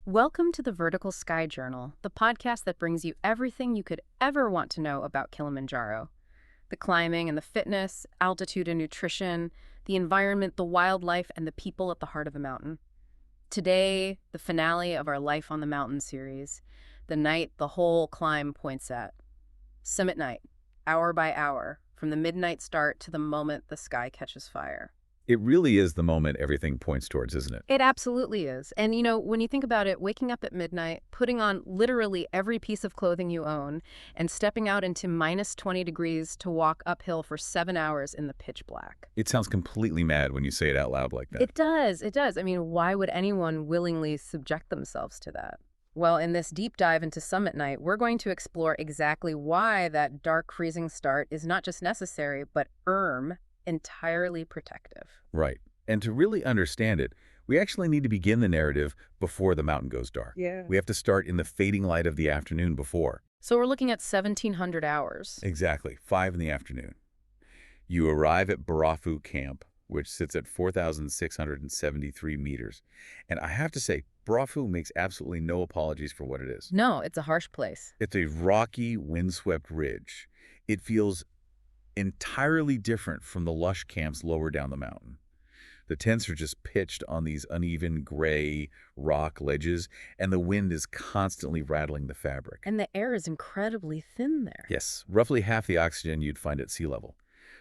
Welcome to the Vertical Sky Journal, the podcast that brings you everything you could ever want to know about Kilimanjaro. The climbing and the fitness, altitude and nutrition, the environment, the wildlife, and the people at the heart of the mountain. Today, the finale of our Life on the Mountain series, the night the whole climb points at. Summit night, hour by hour, from the midnight start to the moment the sky catches fire. It really is the moment everything points towards, isn't it? It absolutely is. And when you think about it, waking up at midnight, putting on literally every piece of clothing you own, and stepping out into minus 20 degrees to walk uphill for 7 hours in the pitch black. It sounds completely mad when you say it out loud like that. It does. It does. I mean, why would anyone willingly subject themselves to that? Well, in this deep dive into Summit Night, we're going to explore exactly why that dark, freezing start is not just necessary, but entirely protective. Right. And to really understand it, we actually need to begin the narrative before the mountain goes dark. Yeah. We have to start in the fading light of the afternoon before. So we're looking at 1700 hours. Exactly. 5 in the afternoon. You arrive at Barafu Camp, which sits at 4,673 meters. And I have to say, Barafu makes absolutely no apologies for what it is. No, it's a harsh place. It's a rocky, windswept ridge. It feels entirely different from the lush camps lower down the mountain. The tents are just pitched on these uneven gray rock ledges, and the wind is constantly rattling the fabric. And the air is incredibly thin there. Yes, roughly half the oxygen you'd find at sea level.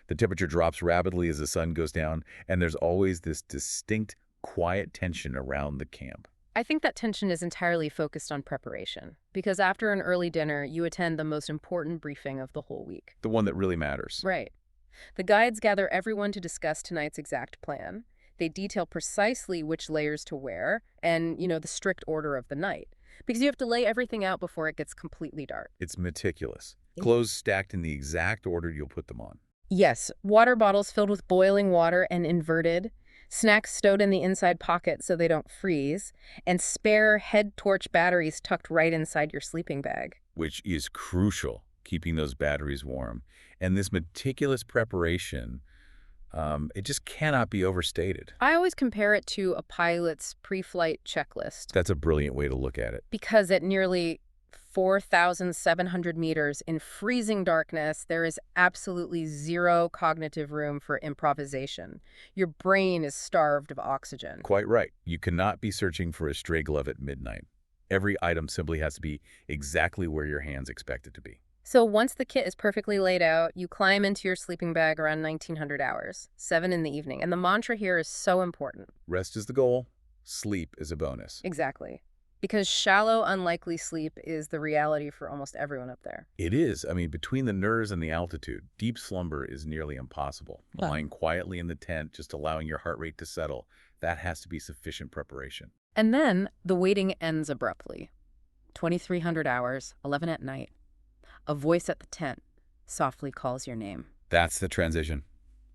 The temperature drops rapidly as the sun goes down, and there's always this distinct, quiet tension around the camp. I think that tension is entirely focused on preparation, because after an early dinner, you attend the most important briefing of the whole week. The one that really matters. Right. The guides gather everyone to discuss tonight's exact plan. They detail precisely which layers to wear and, the strict order of the night, because you have to lay everything out before it gets completely dark. It's meticulous. Clothes stacked in the exact order you'll put them on. Yes, water bottles filled with boiling water and inverted, snacks stowed in the inside pocket so they don't freeze, and spare head torch batteries tucked right inside your sleeping bag. Which is crucial, keeping those batteries warm. And this meticulous preparation, it just cannot be overstated. I always compare it to a pilot's pre-flight checklist. That's a brilliant way to look at it. Because at nearly 4,700 meters in freezing darkness, there is absolutely zero cognitive room for improvisation. Your brain is starved of oxygen. Quite right. You cannot be searching for a stray glove at midnight. Every item simply has to be exactly where your hands expect it to be. So once the kit is perfectly laid out, you climb into your sleeping bag around 1900 hours, 7 in the evening. And the mantra here is so important. Rest is the goal. Sleep is a bonus. Exactly. Because shallow, unlikely sleep is the reality for almost everyone up there. It is. I mean, between the nerves and the altitude, deep slumber is nearly impossible. Wow. Lying quietly in the tent, just allowing your heart rate to settle, that has to be sufficient preparation. And then the waiting ends abruptly. 2300 hours, 11 at night. A voice at the tent softly calls your name. That's the transition.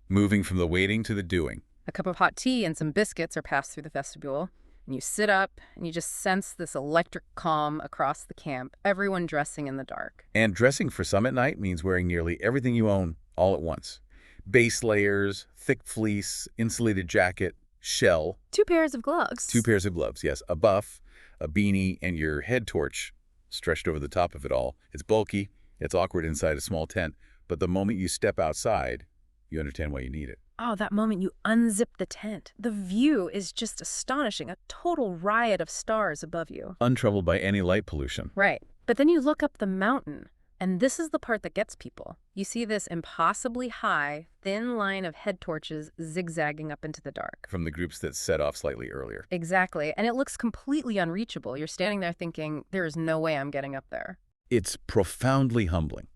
Moving from the waiting to the doing. A cup of hot tea and some biscuits are passed through the vestibule. And you sit up, and you just sense this electric calm across the camp, everyone dressing in the dark. And dressing for summit night means wearing nearly everything you own all at once. Base layers, thick fleece, insulated jacket, shell. 2 pairs of gloves. 2 pairs of gloves, yes. A buff, a beanie, and your head torch stretched over the top of it all. It's bulky. It's awkward inside a small tent. But the moment you step outside, you understand why you need it. Oh, that moment you unzip the tent. The view is just astonishing, a total riot of stars above you. Untroubled by any light pollution. Right. But then you look up the mountain, and this is the part that gets people. You see this impossibly high, thin line of head torches zigzagging up into the dark. From the groups that set off slightly earlier. Exactly. And it looks completely unreachable. You're standing there thinking, there is no way I'm getting up there. It's profoundly humbling.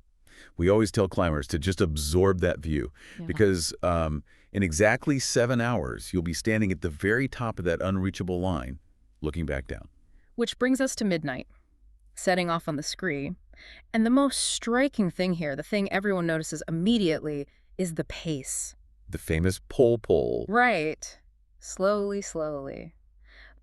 We always tell climbers to just absorb that view because in exactly 7 hours, you'll be standing at the very top of that unreachable line, looking back down. Which brings us to midnight, setting off on the scree. And the most striking thing here, the thing everyone notices immediately, is the pace. The famous pole. Right. Slowly, slowly.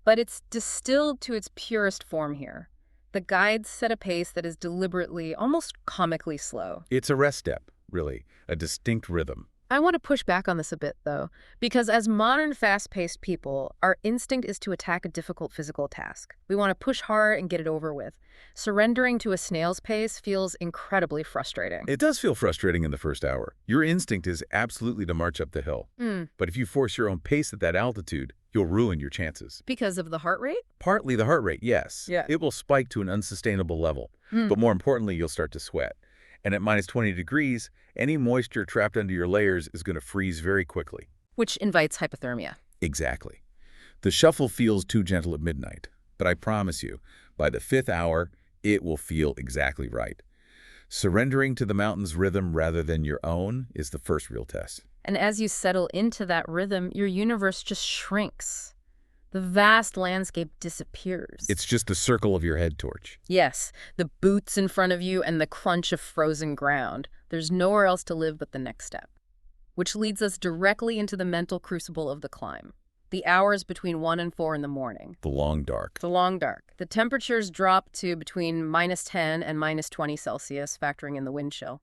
But it's distilled to its purest form here. The guides set a pace that is deliberately, almost comically slow. It's a rest step, really, a distinct rhythm. I want to push back on this a bit, though, because as modern, fast-paced people, our instinct is to attack a difficult physical task. We want to push hard and get it over with. Surrendering to a snail's pace feels incredibly frustrating. It does feel frustrating in the first hour. Your instinct is absolutely to march up the hill. But if you force your own pace at that altitude, you'll ruin your chances. Because of the heart rate? Partly the heart rate, yes. Yeah. It will spike to an unsustainable level. But more importantly, you'll start to sweat. And at minus 20 degrees, any moisture trapped under your layers is going to freeze very quickly. Which invites hypothermia. Exactly. The shuffle feels too gentle at midnight, but I promise you, by the 5th hour, it will feel exactly right. Surrendering to the mountain's rhythm rather than your own is the first real test. And as you settle into that rhythm, your universe just shrinks. The vast landscape disappears. It's just the circle of your head torch. Yes, the boots in front of you and the crunch of frozen ground. There's nowhere else to live but the next step. Which leads us directly into the mental crucible of the climb. The hours between 1 and 4 in the morning. The long dark. The long dark. The temperatures drop to between minus 10 and minus 20 Celsius, factoring in the wind chill.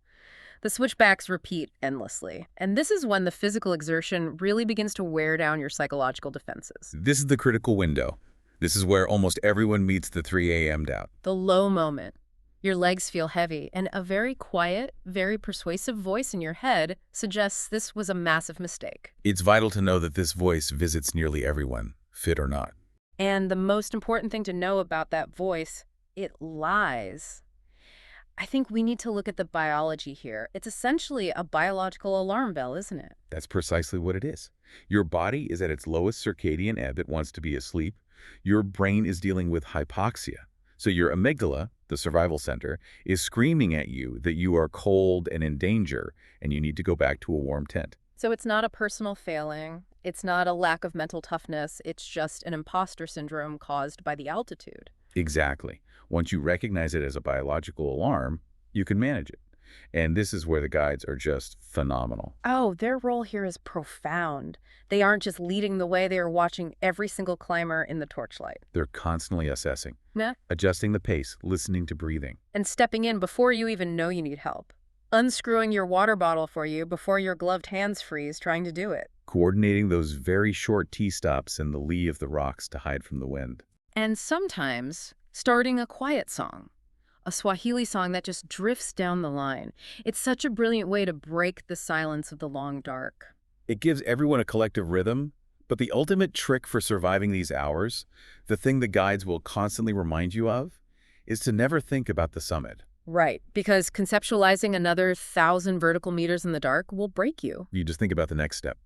The switchbacks repeat endlessly. And this is when the physical exertion really begins to wear down your psychological defenses. This is the critical window. This is where almost everyone meets the 3 a.m. doubt. The low moment. Your legs feel heavy, and a very quiet, very persuasive voice in your head suggests this was a massive mistake. It's vital to know that this voice visits nearly everyone, fit or not. And the most important thing to know about that voice, it lies. I think we need to look at the biology here. It's essentially a biological alarm bell, isn't it? That's precisely what it is. Your body is at its lowest circadian ebb. It wants to be asleep. Your brain is dealing with hypoxia. So your amygdala, the survival center, is screaming at you that you are cold and in danger, and you need to go back to a warm tent. So it's not a personal failing. It's not a lack of mental toughness. It's just an imposter syndrome caused by the altitude. Exactly. Once you recognize it as a biological alarm, you can manage it. And this is where the guides are just phenomenal. Oh, their role here is profound. They aren't just leading the way, they are watching every single climber in the torchlight. They're constantly assessing, Yeah. adjusting the pace, listening to breathing. And stepping in before you even know you need help. Unscrewing your water bottle for you before your gloved hands freeze trying to do it. Coordinating those very short T-stops in the lee of the rocks to hide from the wind. And sometimes starting a quiet song. A Swahili song that just drifts down the line. It's such a brilliant way to break the silence of the long dark. It gives everyone a collective rhythm, but the ultimate trick for surviving these hours, the thing the guides will constantly remind you of, is to never think about the summit. Right, because conceptualizing another 1,000 vertical meters in the dark will break you. You just think about the next step,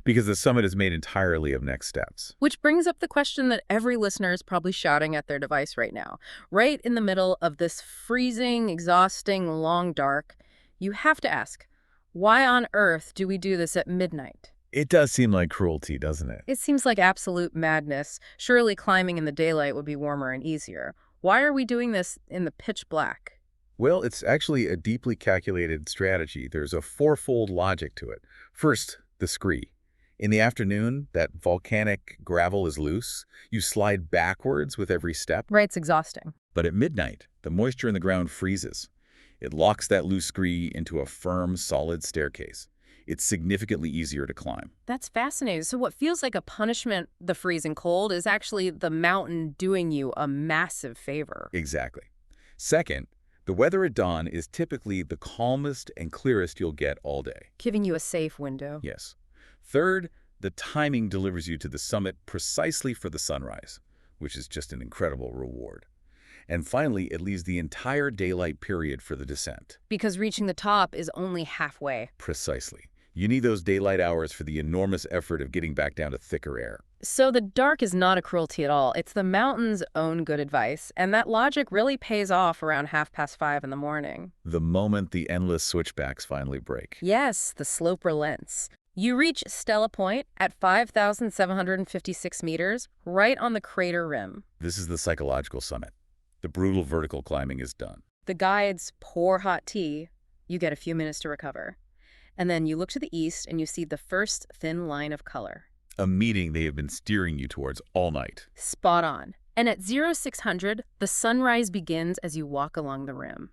because the summit is made entirely of next steps. Which brings up the question that every listener is probably shouting at their device right now. Right in the middle of this freezing, exhausting, long dark, you have to ask, why on earth do we do this at midnight? It does seem like cruelty, doesn't it? It seems like absolute madness. Surely climbing in the daylight would be warmer and easier. Why are we doing this in the pitch black? Well, it's actually a deeply calculated strategy. There's a fourfold logic to it. First, the scree. In the afternoon, that volcanic gravel is loose. You slide backwards with every step. Right, it's exhausting. But at midnight, the moisture in the ground freezes. It locks that loose scree into a firm, solid staircase. It's significantly easier to climb. That's fascinating. So what feels like a punishment, the freezing cold, is actually the mountain doing you a massive favor. Exactly. Second, the weather at dawn is typically the calmest and clearest you'll get all day. Giving you a safe window. Yes. Third, the timing delivers you to the summit precisely for the sunrise, which is just an incredible reward. And finally, it leaves the entire daylight period for the descent. Because reaching the top is only halfway. Precisely. You need those daylight hours for the enormous effort of getting back down to thicker air. So the dark is not a cruelty at all. It's the mountain's own good advice. And that logic really pays off around 5:30 in the morning. The moment the endless switchbacks finally break. Yes, the slope relents. You reach Stella Point at 5,756 meters, right on the crater rim. This is the psychological summit. The brutal vertical climbing is done. The guides pour hot tea. You get a few minutes to recover. And then you look to the east and you see the first thin line of color. A meeting they have been steering you towards all night. Spot on. And at 0600, the sunrise begins as you walk along the rim.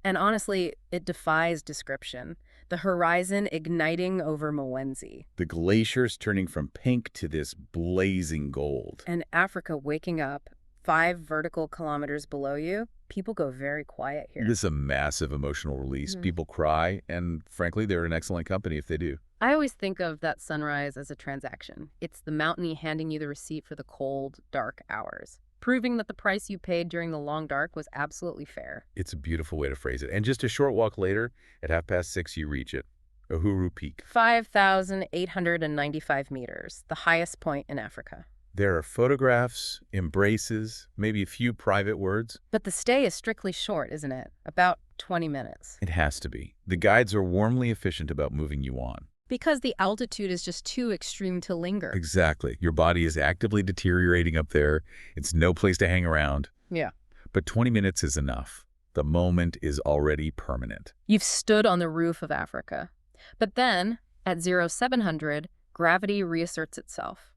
And honestly, it defies description. the horizon igniting over Mwenzi, The glaciers turning from pink to this blazing gold. and Africa waking up 5 vertical kilometers below you. People go very quiet here. This is a massive emotional release. Mhm. People cry, and frankly, they're in excellent company if they do. I always think of that sunrise as a transaction. It's the mountainy handing you the receipt for the cold, dark hours, proving that the price you paid during the long dark was absolutely fair. It's a beautiful way to phrase it. And just a short walk later, at 6:30, you reach it. Uhuru Peak. 5,895 meters, the highest point in Africa. There are photographs, embraces, maybe a few private words. But the stay is strictly short, isn't it? About 20 minutes. It has to be. The guides are warmly efficient about moving you on. Because the altitude is just too extreme to linger. Exactly. Your body is actively deteriorating up there. It's no place to hang around. Yeah. But 20 minutes is enough. The moment is already permanent. You've stood on the roof of Africa. But then, at 0700, gravity reasserts itself.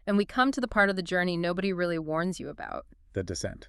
And we come to the part of the journey nobody really warns you about. The descent.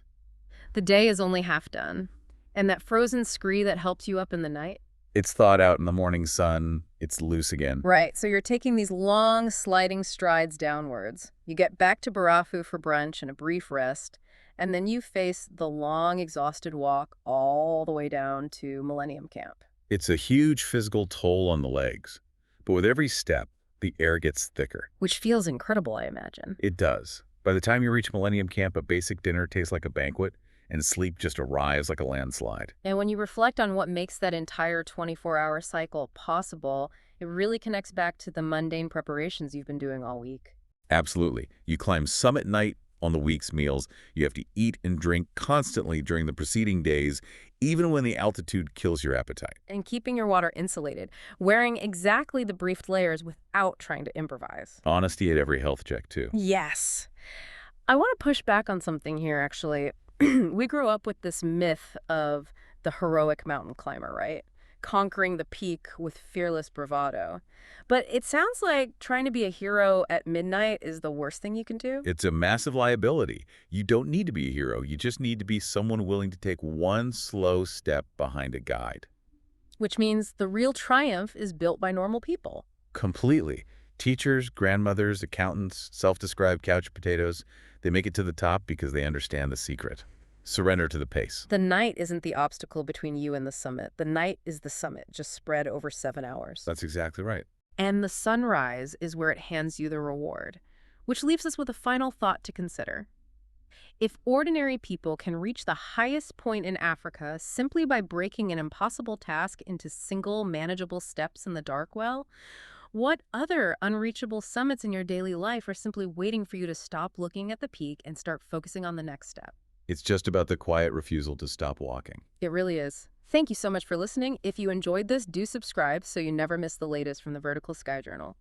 The day is only half done. And that frozen scree that helps you up in the night? It's thawed out in the morning sun. It's loose again. Right, so you're taking these long, sliding strides downwards. You get back to Barafu for brunch and a brief rest, and then you face the long, exhausted walk all the way down to Millennium Camp. It's a huge physical toll on the legs. But with every step, the air gets thicker. Which feels incredible, I imagine. It does. By the time you reach Millennium Camp, a basic dinner tastes like a banquet, and sleep just arrives like a landslide. And when you reflect on what makes that entire 24-hour cycle possible, it really connects back to the mundane preparations you've been doing all week. Absolutely. You climb summit night on the week's meals. You have to eat and drink constantly during the preceding days, even when the altitude kills your appetite. And keeping your water insulated, wearing exactly the briefed layers without trying to improvise. Honesty at every health check, too. Yes. I want to push back on something here, actually. We grew up with this myth of the heroic mountain climber, right? Conquering the peak with fearless bravado. But it sounds like trying to be a hero at midnight is the worst thing you can do. It's a massive liability. You don't need to be a hero. You just need to be someone willing to take one slow step behind a guide. Which means the real triumph is built by normal people. Completely. Teachers, grandmothers, accountants, self-described couch potatoes, they make it to the top because they understand the secret. Surrender to the pace. The night isn't the obstacle between you and the summit. The night is the summit, just spread over 7 hours. That's exactly right. And the sunrise is where it hands you the reward, which leaves us with a final thought to consider. If ordinary people can reach the highest point in Africa simply by breaking an impossible task into single, manageable steps in the dark well, what other unreachable summits in your daily life are simply waiting for you to stop looking at the peak and start focusing on the next step? It's just about the quiet refusal to stop walking. It really is. Thank you so much for listening. If you enjoyed this, do subscribe so you never miss the latest from the Vertical Sky Journal.